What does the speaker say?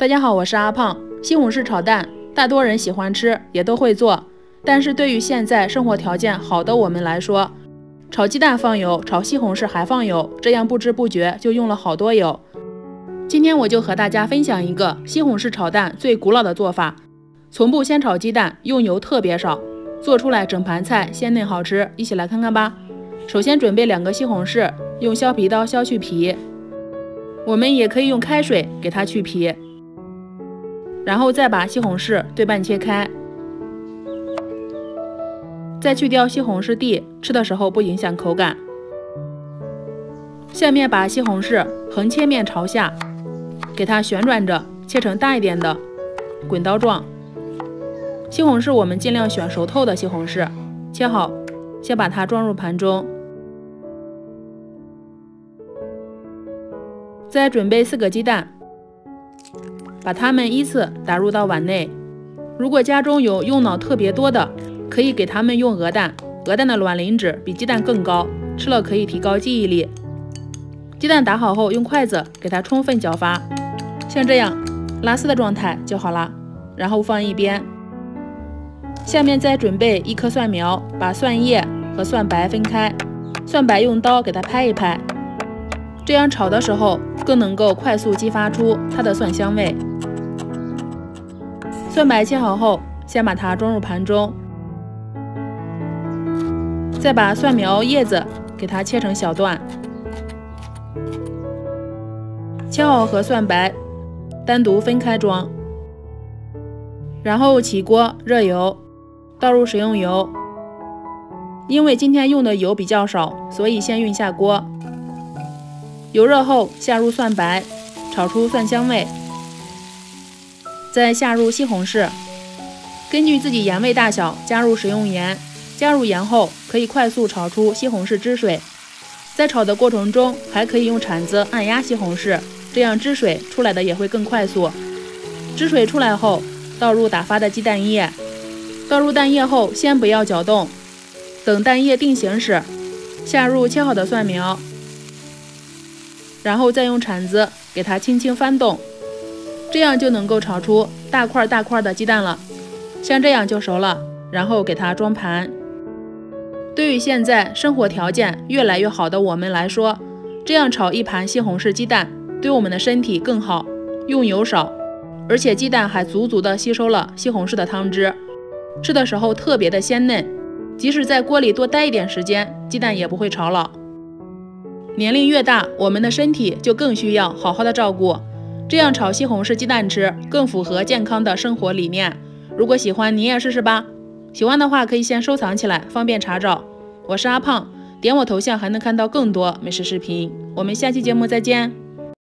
大家好，我是阿胖。西红柿炒蛋，大多人喜欢吃，也都会做。但是对于现在生活条件好的我们来说，炒鸡蛋放油，炒西红柿还放油，这样不知不觉就用了好多油。今天我就和大家分享一个西红柿炒蛋最古老的做法，从不先炒鸡蛋，用油特别少，做出来整盘菜鲜嫩好吃，一起来看看吧。首先准备2个西红柿，用削皮刀削去皮，我们也可以用开水给它去皮。然后再把西红柿对半切开，再去掉西红柿蒂，吃的时候不影响口感。下面把西红柿横切面朝下，给它旋转着切成大一点的滚刀状。西红柿我们尽量选熟透的西红柿，切好，先把它装入盘中。再准备4个鸡蛋，把它们依次打入到碗内。如果家中有用脑特别多的，可以给它们用鹅蛋，鹅蛋的卵磷脂比鸡蛋更高，吃了可以提高记忆力。鸡蛋打好后，用筷子给它充分搅发，像这样拉丝的状态就好了，然后放一边。下面再准备1颗蒜苗，把蒜叶和蒜白分开，蒜白用刀给它拍一拍，这样炒的时候更能够快速激发出它的蒜香味。蒜白切好后，先把它装入盘中，再把蒜苗叶子给它切成小段，切好和蒜白单独分开装。然后起锅热油，倒入食用油，因为今天用的油比较少，所以先熨下锅。油热后下入蒜白，炒出蒜香味，再下入西红柿，根据自己盐味大小加入食用盐。加入盐后可以快速炒出西红柿汁水，在炒的过程中还可以用铲子按压西红柿，这样汁水出来的也会更快速。汁水出来后，倒入打发的鸡蛋液，倒入蛋液后先不要搅动，等蛋液定型时，下入切好的蒜苗，然后再用铲子给它轻轻翻动，这样就能够炒出大块大块的鸡蛋了。像这样就熟了，然后给它装盘。对于现在生活条件越来越好的我们来说，这样炒一盘西红柿鸡蛋对我们的身体更好，用油少，而且鸡蛋还足足的吸收了西红柿的汤汁，吃的时候特别的鲜嫩，即使在锅里多待一点时间，鸡蛋也不会炒老。年龄越大，我们的身体就更需要好好的照顾，这样炒西红柿鸡蛋吃更符合健康的生活理念。如果喜欢，你也试试吧。喜欢的话可以先收藏起来，方便查找。我是阿胖，点我头像还能看到更多美食视频。我们下期节目再见。